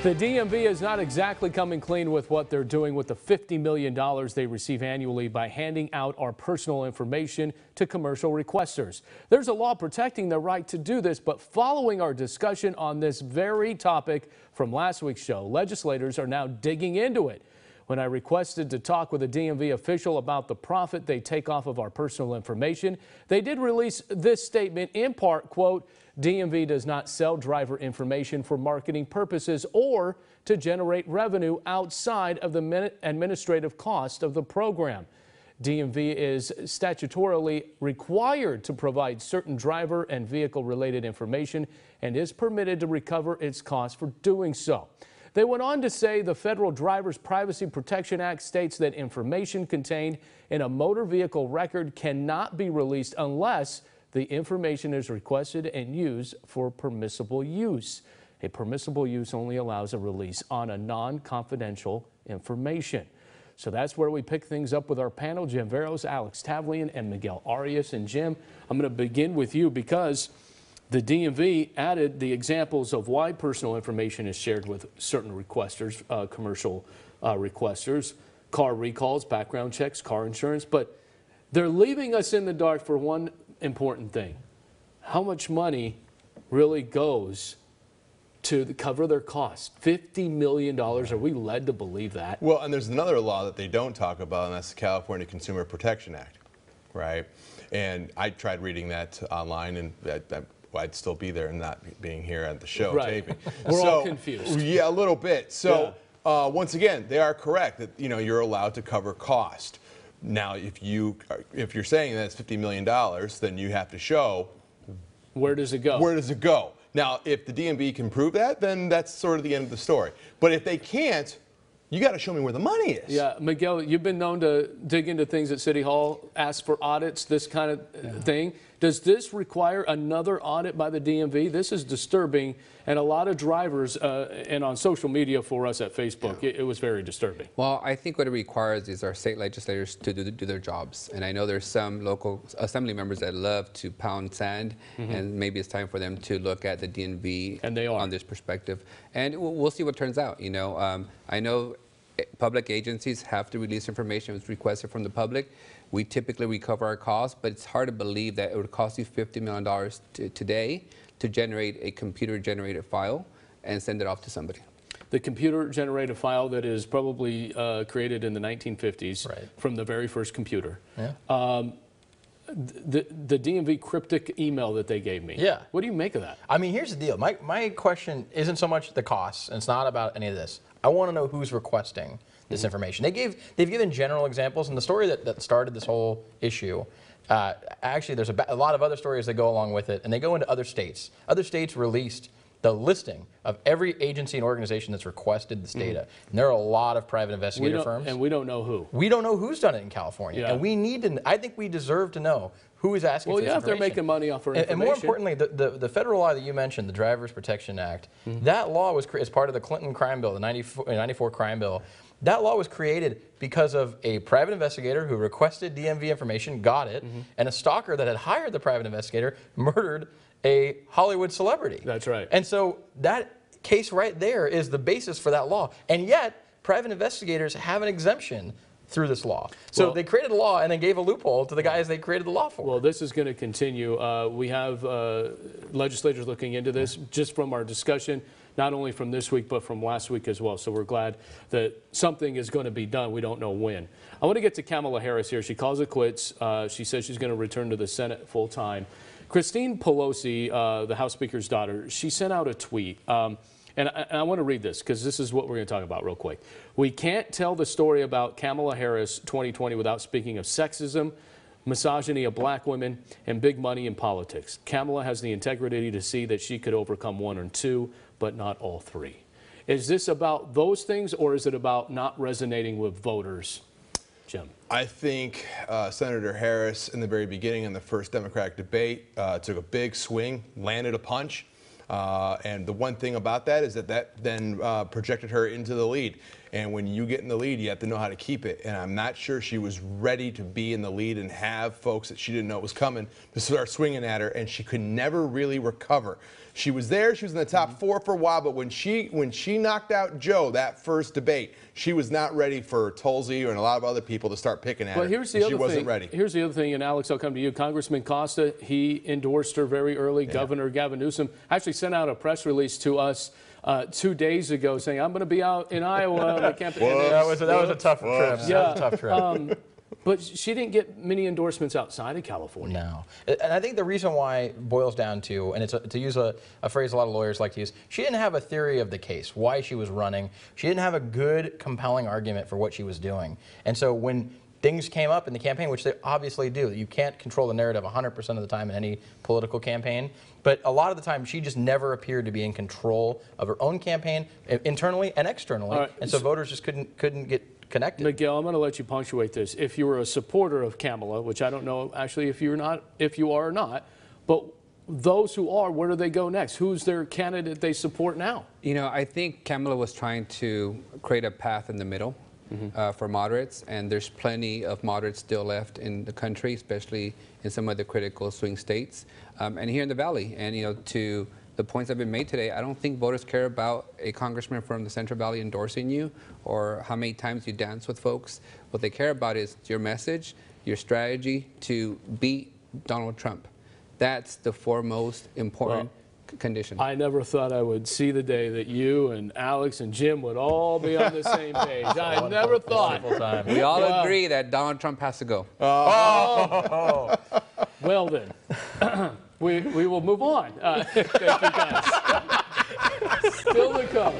The DMV is not exactly coming clean with what they're doing with the $50 million they receive annually by handing out our personal information to commercial requesters. There's a law protecting the right to do this, but following our discussion on this very topic from last week's show, legislators are now digging into it. When I requested to talk with a DMV official about the profit they take off of our personal information, they did release this statement in part, quote, DMV does not sell driver information for marketing purposes or to generate revenue outside of the administrative cost of the program. DMV is statutorily required to provide certain driver and vehicle-related information and is permitted to recover its costs for doing so. They went on to say the Federal Driver's Privacy Protection Act states that information contained in a motor vehicle record cannot be released unless the information is requested and used for permissible use. A permissible use only allows a release on a non-confidential information. So that's where we pick things up with our panel, Jim Veros, Alex Tavlian, and Miguel Arias. And Jim, I'm going to begin with you because the DMV added the examples of why personal information is shared with certain requesters, commercial requesters, car recalls, background checks, car insurance, but they're leaving us in the dark for one important thing. How much money really goes to cover their costs? $50 million. Are we led to believe that? Well, and there's another law that they don't talk about, and that's the California Consumer Protection Act, right? And I tried reading that online, and I'd still be there and not being here at the show taping. We're all confused. Yeah, a little bit. So once again, they are correct that you're allowed to cover cost. Now, if you're saying that it's $50 million, then you have to show where does it go? Where does it go? Now, if the DMV can prove that, then that's sort of the end of the story. But if they can't, you got to show me where the money is. Yeah, Miguel, you've been known to dig into things at City Hall, ask for audits, this kind of thing. Does this require another audit by the DMV? This is disturbing, and a lot of drivers, and on social media for us at Facebook, it was very disturbing. Well, I think what it requires is our state legislators to do their jobs. And I know there's some local assembly members that love to pound sand, and maybe it's time for them to look at the DMV and they are on this perspective. And we'll see what turns out. I know public agencies have to release information that's requested from the public. We typically recover our costs, but it's hard to believe that it would cost you $50 million today to generate a computer-generated file and send it off to somebody. The computer-generated file that is probably created in the 1950s from the very first computer. Yeah. The DMV cryptic email that they gave me. Yeah. What do you make of that? I mean, here's the deal. My question isn't so much the costs, and it's not about any of this. I want to know who's requesting this information. They've given general examples, and the story that started this whole issue, actually there's a lot of other stories that go along with it, and they go into other states. Other states released the listing of every agency and organization that's requested this data. And there are a lot of private investigator firms. And we don't know who. We don't know who's done it in California. And we need to, I think we deserve to know who is asking for this information. If they're making money off our information. And more importantly, the federal law that you mentioned, the Driver's Protection Act, that law was as part of the Clinton crime bill, the 94 crime bill. That law was created because of a private investigator who requested DMV information, got it, and a stalker that had hired the private investigator murdered a Hollywood celebrity. That's right. And so that case right there is the basis for that law. And yet, private investigators have an exemption through this law. So they created a law and then gave a loophole to the guys they created the law for. Well, this is going to continue. We have legislators looking into this just from our discussion, not only from this week, but from last week as well. So we're glad that something is going to be done. We don't know when. I want to get to Kamala Harris here. She calls it quits. She says she's going to return to the Senate full time. Christine Pelosi, the House Speaker's daughter, she sent out a tweet. And I want to read this because this is what we're going to talk about real quick. We can't tell the story about Kamala Harris 2020 without speaking of sexism, misogyny of black women, and big money in politics. Kamala has the integrity to see that she could overcome one or two, but not all three. Is this about those things, or is it about not resonating with voters? Jim. I think Senator Harris, in the very beginning in the first Democratic debate, took a big swing, landed a punch. And the one thing about that is that then projected her into the lead. And when you get in the lead, you have to know how to keep it. And I'm not sure she was ready to be in the lead and have folks that she didn't know was coming to start swinging at her, and she could never really recover. She was there, she was in the top 4 for a while, but when she knocked out Joe that first debate, she was not ready for Tulsi and a lot of other people to start picking at her. Here's the other she wasn't ready. Here's the other thing, and Alex, I'll come to you. Congressman Costa, he endorsed her very early. Yeah. Governor Gavin Newsom actually sent out a press release to us 2 days ago saying, I'm going to be out in Iowa on the campaign. That was a tough trip. Yeah. That was a tough trip. But she didn't get many endorsements outside of California. No. And I think the reason why boils down to, and it's to use a phrase a lot of lawyers like to use, she didn't have a theory of the case, why she was running. She didn't have a good, compelling argument for what she was doing. And so when things came up in the campaign, which they obviously do, you can't control the narrative 100% of the time in any political campaign, but a lot of the time she just never appeared to be in control of her own campaign, internally and externally, right. And so voters just couldn't get connected. Miguel, I'm going to let you punctuate this. If you were a supporter of Kamala, which I don't know actually if you are or not, but those who are, where do they go next? Who's their candidate they support now? You know, I think Kamala was trying to create a path in the middle. For moderates, and there's plenty of moderates still left in the country, especially in some of the critical swing states, and here in the Valley. And you know, to the points that have been made today, I don't think voters care about a congressman from the Central Valley endorsing you or how many times you dance with folks. What they care about is your message, your strategy to beat Donald Trump. That's the foremost important condition. I never thought I would see the day that you and Alex and Jim would all be on the same page. I never thought. We all agree that Donald Trump has to go. Well then, we will move on. Thank you guys. Still to come.